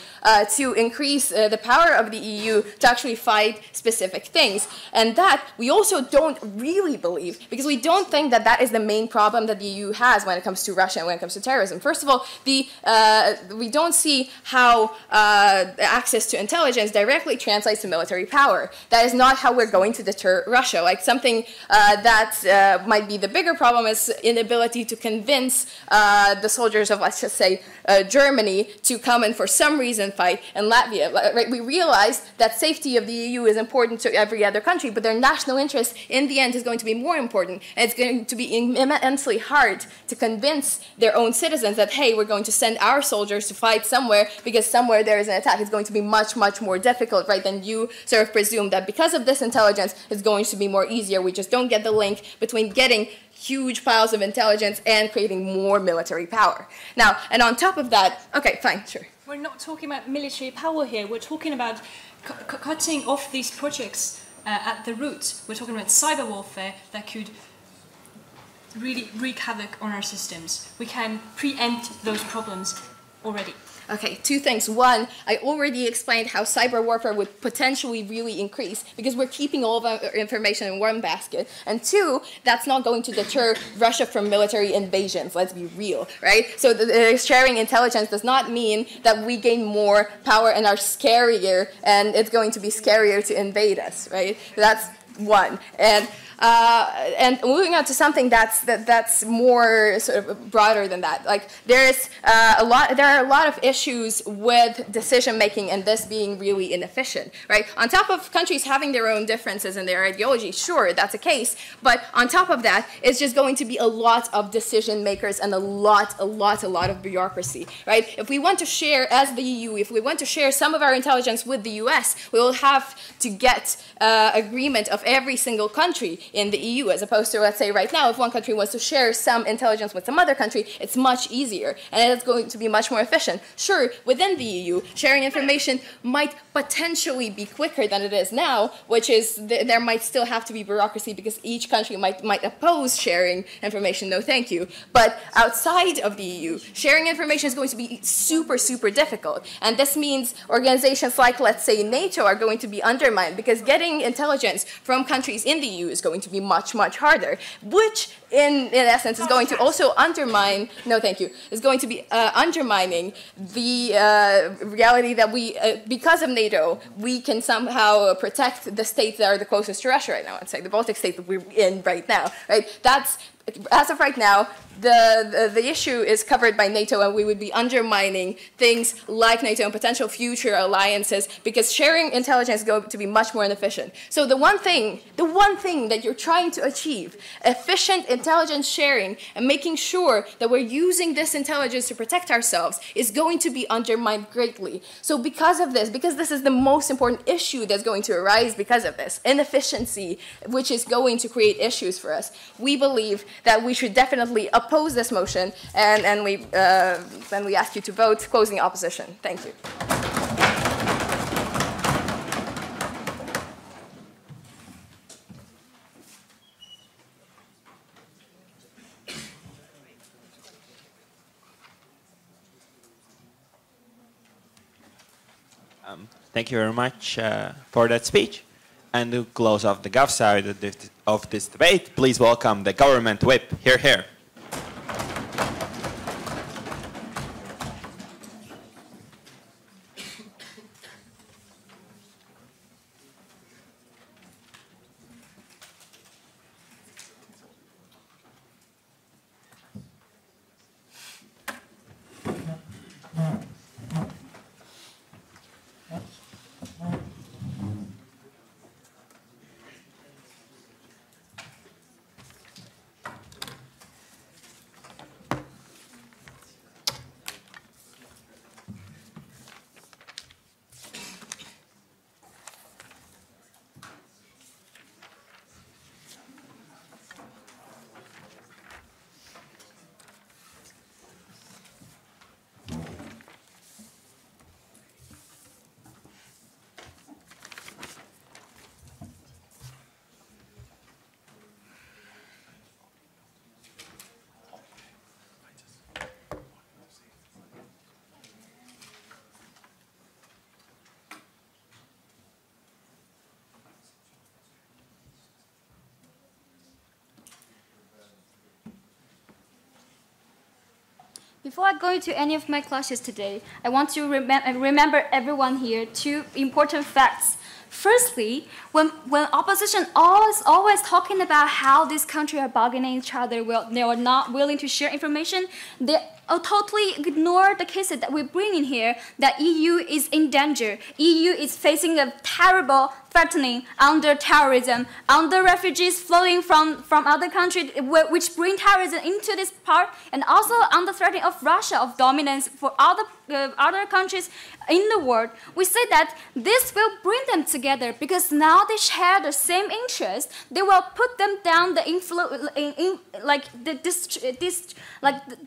to increase the power of the EU to actually fight specific things. And that we also don't really believe, because we don't think that that is the main problem that the EU has when it comes to Russia and when it comes to terrorism. First of all, we don't see how access to intelligence directly translates to military power. That is not how we're going to deter Russia. Like something that might be the bigger problem is inability to convince the soldiers of, let's just say, Germany to come and for some reason fight in Latvia. Right? We realize that safety of the EU is important to every other country, but their national interest in the end is going to be more important, and it's going to be immensely hard to convince their own citizens that, hey, we're going to send our soldiers to fight somewhere because somewhere there is an attack. It's going to be much, much more difficult, right, than you sort of presume that because of this intelligence it's going to be more easier. We just don't get the link between getting huge piles of intelligence and creating more military power. Now, and on top of that, okay, fine, sure. We're not talking about military power here. We're talking about cutting off these projects at the roots. We're talking about cyber warfare that could really wreak havoc on our systems. We can preempt those problems already. Okay, two things. One, I already explained how cyber warfare would potentially really increase because we're keeping all of our information in one basket. And two, that's not going to deter Russia from military invasions. Let's be real, right? So sharing intelligence does not mean that we gain more power and are scarier, and it's going to be scarier to invade us, right? That's one. And moving on to something that's more sort of broader than that. Like there are a lot of issues with decision making and this being really inefficient, right? On top of countries having their own differences in their ideology, sure, that's a case. But on top of that, it's just going to be a lot of decision makers and a lot of bureaucracy, right? If we want to share as the EU, if we want to share some of our intelligence with the US, we will have to get agreement of every single country in the EU, as opposed to, let's say, right now, if one country wants to share some intelligence with some other country, it's much easier, and it's going to be much more efficient. Sure, within the EU, sharing information might potentially be quicker than it is now, which is there might still have to be bureaucracy because each country might oppose sharing information, no thank you. But outside of the EU, sharing information is going to be super, super difficult, and this means organizations like, let's say, NATO are going to be undermined because getting intelligence from countries in the EU is going to be much, much harder, which in essence is going to also undermine, no thank you, is going to be undermining the reality that we, because of NATO, we can somehow protect the states that are the closest to Russia right now, let's say the Baltic states that we're in right now, right? That's as of right now, the issue is covered by NATO, and we would be undermining things like NATO and potential future alliances, because sharing intelligence is going to be much more inefficient. So the one thing that you're trying to achieve, efficient intelligence sharing and making sure that we're using this intelligence to protect ourselves, is going to be undermined greatly. So because of this, because this is the most important issue that's going to arise because of this, inefficiency, which is going to create issues for us, we believe that we should definitely oppose this motion, and we ask you to vote closing opposition. Thank you. Thank you very much for that speech. And to close off the Gov side of this debate, please welcome the government whip. Hear, hear. Before I go into any of my classes today, I want to remember everyone here two important facts. Firstly, when opposition always talking about how this country are bargaining each other, they are not willing to share information, they totally ignore the cases that we bring in here, that EU is in danger. EU is facing a terrible threatening under terrorism, under refugees flowing from other countries, which bring terrorism into this part, and also under threat of Russia, of dominance for other countries in the world. We say that this will bring them together because now they share the same interest. They will put them down the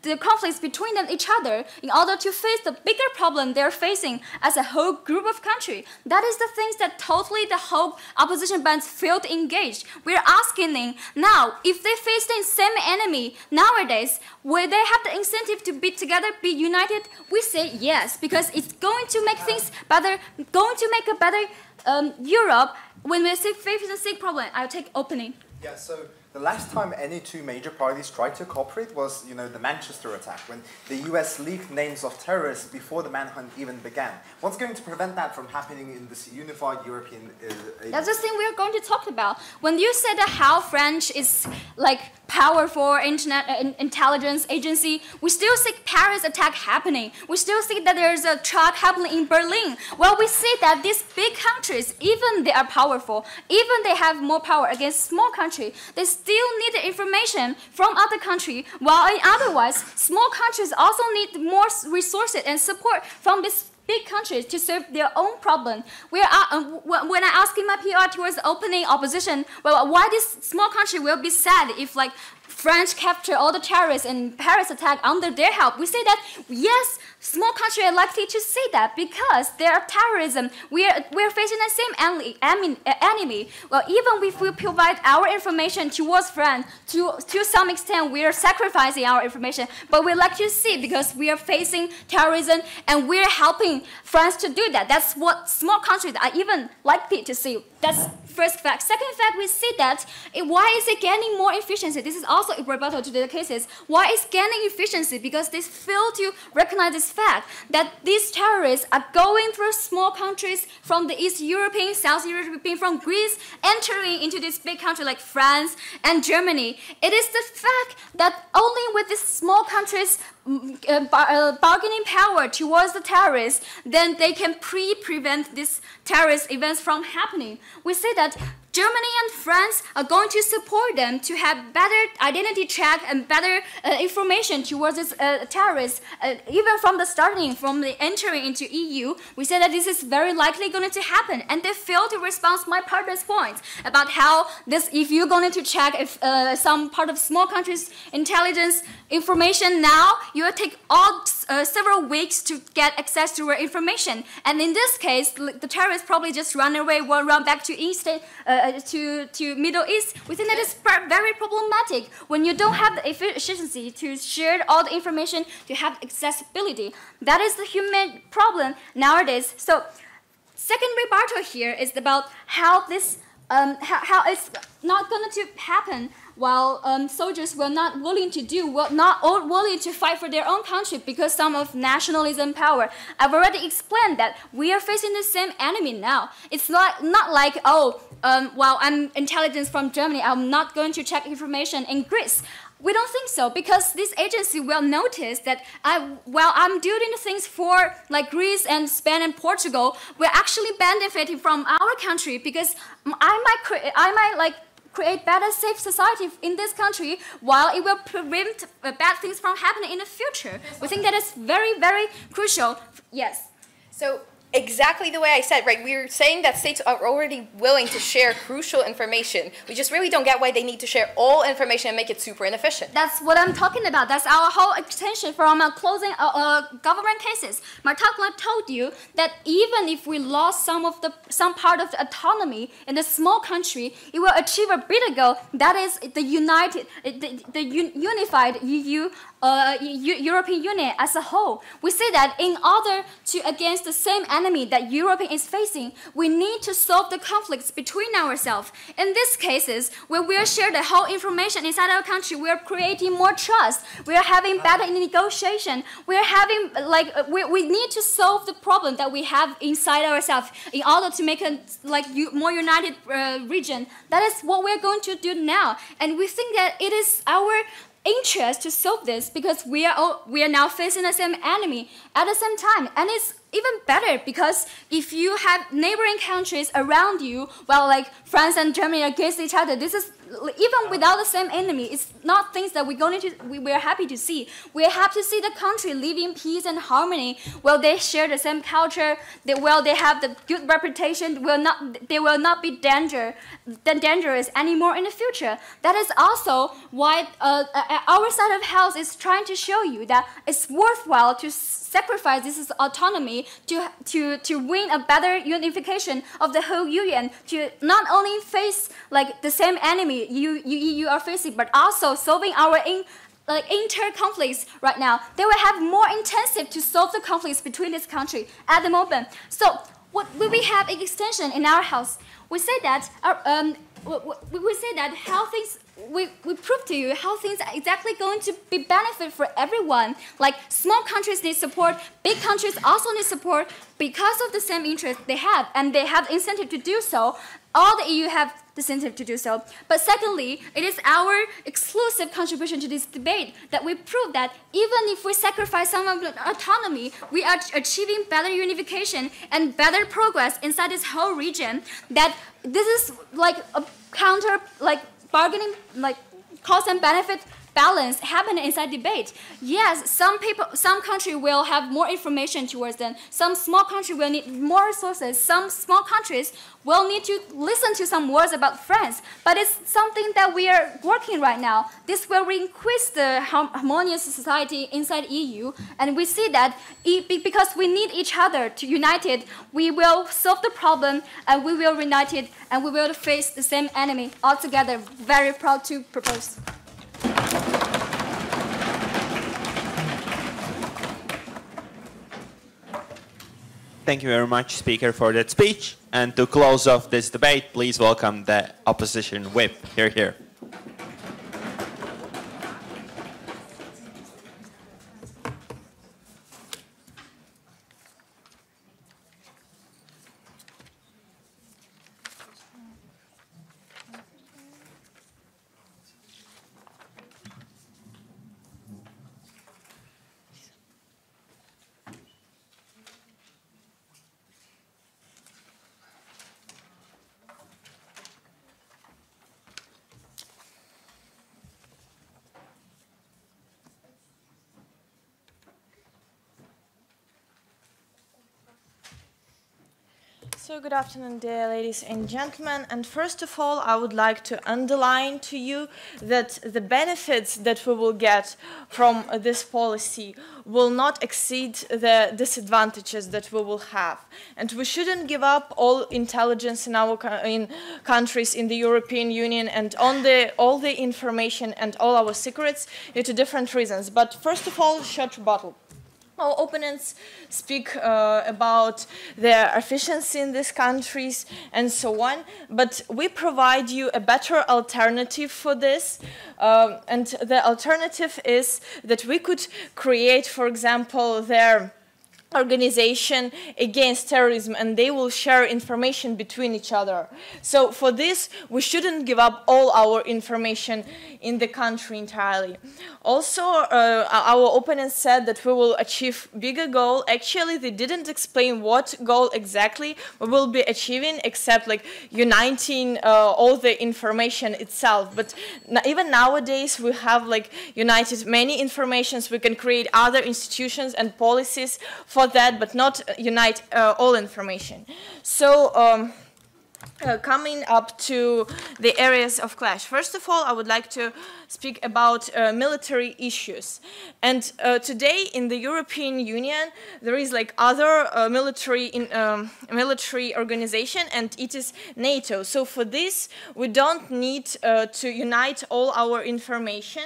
the conflicts between them each other in order to face the bigger problem they're facing as a whole group of countries. That is the things that totally the whole opposition bands failed to engage. We're asking them now, if they face the same enemy nowadays, will they have the incentive to be together, be united? We say yes, because it's going to make things better, going to make a better Europe when we face the same problem. I'll take opening. Yeah, so the last time any two major parties tried to cooperate was, the Manchester attack, when the US leaked names of terrorists before the manhunt even began. What's going to prevent that from happening in this unified European That's the thing we're going to talk about. When you said that how French is powerful intelligence agency, we still see Paris attack happening. We still see that there's a truck happening in Berlin. Well, we see that these big countries, even they are powerful, even they have more power against small countries, they still need the information from other countries, while otherwise, small countries also need more resources and support from these big countries to solve their own problem. When I asked him up here towards the opening opposition, well, why this small country will be sad if French capture all the terrorists and Paris attack under their help? We say that yes, small countries are likely to say that because they are terrorism. We're facing the same enemy. Well, even if we provide our information towards France, to some extent we are sacrificing our information, but we like to see because we are facing terrorism and we're helping France to do that. That's what small countries are even likely to see. That's first fact. Second fact, we see that why is it gaining more efficiency? This is also a rebuttal to the cases. Why is gaining efficiency? Because they fail to recognize this fact that these terrorists are going through small countries from the East European, South European, from Greece, entering into this big country like France and Germany. It is the fact that only with these small countries bargaining power towards the terrorists, then they can prevent these terrorist events from happening. We say that Germany and France are going to support them to have better identity check and better information towards these terrorists. Even from the starting, from the entering into EU, we say that this is very likely going to happen. And they fail to respond to my partner's point about how this, if you're going to check if some part of small countries' intelligence information now, you will take all several weeks to get access to our information. And in this case, the terrorists probably just run away, will run back to East, to Middle East. We think that is very problematic when you don't have the efficiency to share all the information, to have accessibility. That is the human problem nowadays. So, second rebuttal here is about how this, how it's not going to happen while soldiers were not willing to not willing to fight for their own country because some of nationalism power. I've already explained that we are facing the same enemy now. It's not like, while I'm intelligence from Germany, I'm not going to check information in Greece. We don't think so, because this agency will notice that while I'm doing things for like Greece and Spain and Portugal, we're actually benefiting from our country because I might create better, safe society in this country, while it will prevent bad things from happening in the future. We think that is very, very crucial. Yes. So exactly the way I said, right? We're saying that states are already willing to share crucial information. We just really don't get why they need to share all information and make it super inefficient. That's what I'm talking about. That's our whole extension from closing government cases. Martakla told you that even if we lost some part of the autonomy in a small country, it will achieve a bigger goal. That is the unified European Union as a whole. We say that in order to against the same enemy that Europe is facing, we need to solve the conflicts between ourselves. In these cases, where we share the whole information inside our country, we are creating more trust. We are having better negotiation. We are having we need to solve the problem that we have inside ourselves in order to make a more united region. That is what we are going to do now, and we think that it is our interest to solve this because we are now facing the same enemy at the same time, and it's even better because if you have neighboring countries around you, well, like France and Germany against each other, this is even without the same enemy. It's not things that we're happy to see. We're happy to see the country live in peace and harmony. Well, they share the same culture. They have the good reputation. They will not be dangerous anymore in the future. That is also why our side of house is trying to show you that it's worthwhile to sacrifice this autonomy to win a better unification of the whole union, to not only face the same enemy you are facing, but also solving our inter-conflicts right now. They will have more intensive to solve the conflicts between this country at the moment. So what we have an extension in our house. We say that how things. We prove to you how things are exactly going to be benefit for everyone. Like small countries need support, big countries also need support because of the same interest they have, and they have the incentive to do so. All the EU have the incentive to do so. But secondly, it is our exclusive contribution to this debate that we prove that even if we sacrifice some of the autonomy, we are achieving better unification and better progress inside this whole region. That this is like a counter, bargaining, cost and benefit balance happening inside debate. Yes, some country will have more information towards them. Some small country will need more resources. Some small countries will need to listen to some words about France. But it's something that we are working right now. This will increase the harmonious society inside EU. And we see that because we need each other to unite it, we will solve the problem and we will unite it and we will face the same enemy altogether. Very proud to propose. thank you very much, speaker, for that speech. And to close off this debate, please welcome the opposition whip. Here, here. So good afternoon, dear ladies and gentlemen. And first of all, I would like to underline to you that the benefits that we will get from this policy will not exceed the disadvantages that we will have. And we shouldn't give up all intelligence in our countries in the European Union and on all the information and all our secrets due to different reasons. But first of all, short rebuttal. Our opponents speak about their efficiency in these countries and so on, but we provide you a better alternative for this. And the alternative is that we could create, for example, their organization against terrorism, and they will share information between each other. So for this, we shouldn't give up all our information in the country entirely. Also, our opponents said that we will achieve bigger goal. Actually, they didn't explain what goal exactly we will be achieving, except like uniting all the information itself. But even nowadays, we have like united many informations. We can create other institutions and policies for that, but not unite all information. So coming up to the areas of clash. First of all, I would like to speak about military issues. And today in the European Union, there is like other military organization, and it is NATO. So for this, we don't need to unite all our information.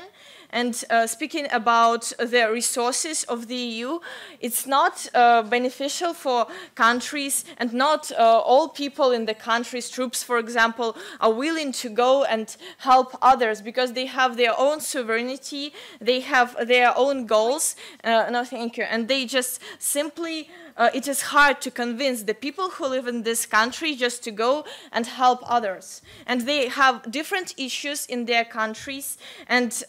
And speaking about the resources of the EU, it's not beneficial for countries, and not all people in the countries, troops, for example, are willing to go and help others because they have their own sovereignty, they have their own goals. No, thank you. And they just simply, it is hard to convince the people who live in this country just to go and help others. And they have different issues in their countries, and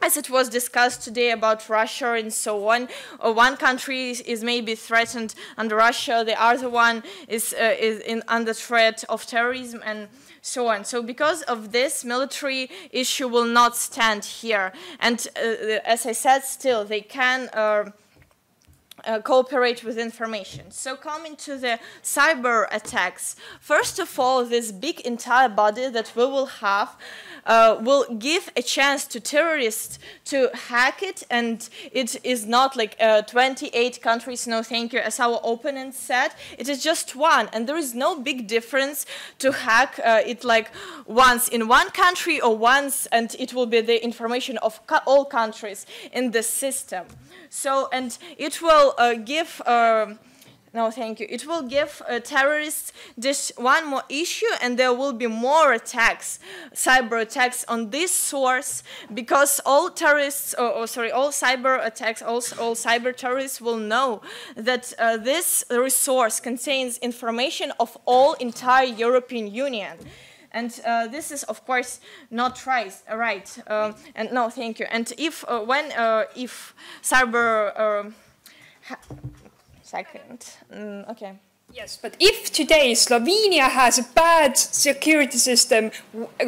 as it was discussed today about Russia and so on, one country is maybe threatened under Russia, the other one is under threat of terrorism and so on. So because of this, military issue will not stand here. And as I said, still they can cooperate with information. So coming to the cyber attacks, first of all, this big entire body that we will have will give a chance to terrorists to hack it, and it is not like 28 countries, no thank you, as our opponent said. It is just one, and there is no big difference to hack it like once in one country or once, and it will be the information of all countries in the system. So, and it will give no, thank you. It will give terrorists this one more issue, and there will be more attacks, cyber attacks on this source, because all terrorists, all cyber attacks, all cyber terrorists will know that this resource contains information of all entire European Union. And this is, of course, not right. And no, thank you. And if if cyber okay. Yes, but if today Slovenia has a bad security system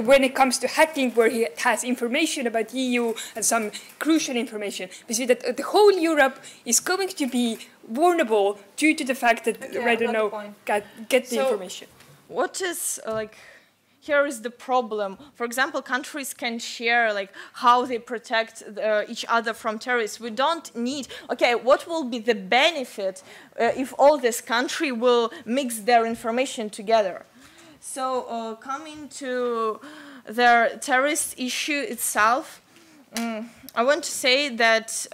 when it comes to hacking, where he has information about EU and some crucial information, we see that the whole Europe is going to be vulnerable due to the fact that I don't know get the information. What is like? Here is the problem. For example, countries can share like how they protect each other from terrorists. We don't need, okay, what will be the benefit if all this country will mix their information together? So coming to the terrorist issue itself, I want to say that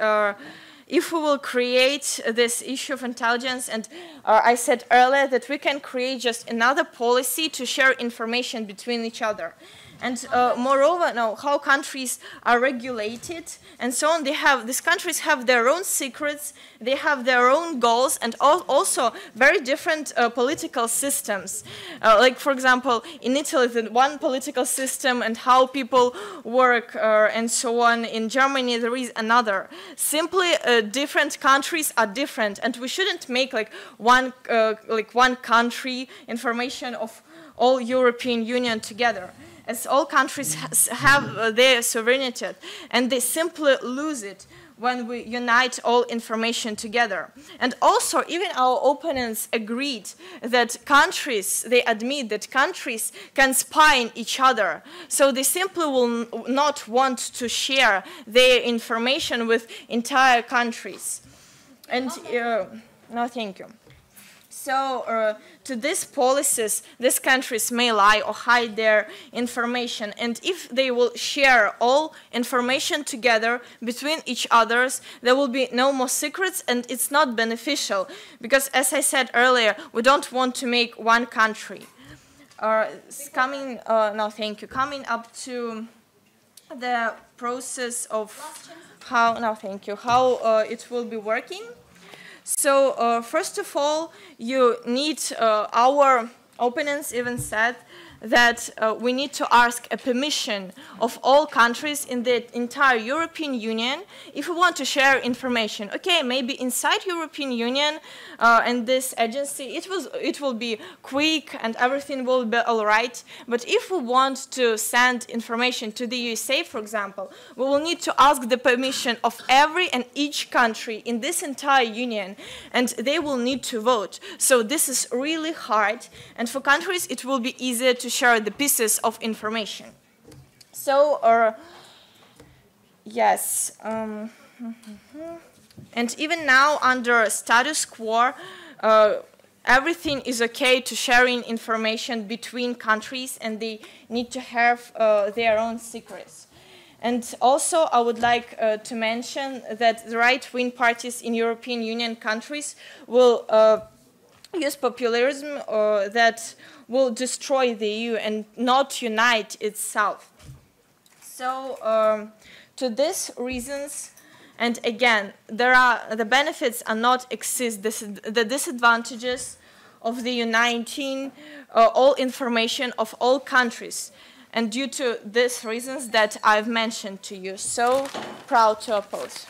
if we will create this issue of intelligence, and I said earlier that we can create just another policy to share information between each other. And moreover, now how countries are regulated and so on, these countries have their own secrets, they have their own goals, and also very different political systems. Like, for example, in Italy, the one political system and how people work and so on. In Germany, there is another. Simply, different countries are different, and we shouldn't make like one country information of all European Union together, as all countries have their sovereignty, and they simply lose it when we unite all information together. And also, even our opponents agreed that countries, they admit that countries can spy on each other. So they simply will not want to share their information with entire countries. And no, thank you. So to these policies, these countries may lie or hide their information. And if they will share all information together between each others, there will be no more secrets, and it's not beneficial. Because as I said earlier, we don't want to make one country. Coming up to the process of how it will be working. So first of all, you need, our opponents even said that we need to ask a permission of all countries in the entire European Union if we want to share information. Okay, maybe inside European Union and this agency, it will be quick and everything will be all right. But if we want to send information to the USA, for example, we will need to ask the permission of every and each country in this entire union, and they will need to vote. So this is really hard, and for countries it will be easier to share the pieces of information. So, yes, and even now under status quo, everything is okay to sharing information between countries, and they need to have their own secrets. And also, I would like to mention that the right-wing parties in European Union countries will use populism that will destroy the EU and not unite itself. So, to these reasons, and again, the benefits are not exist. The disadvantages of the uniting all information of all countries, and due to these reasons that I've mentioned to you. So proud to oppose.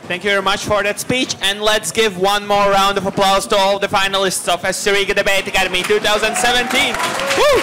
Thank you very much for that speech, and let's give one more round of applause to all the finalists of Rīga Debate Academy 2017. Woo!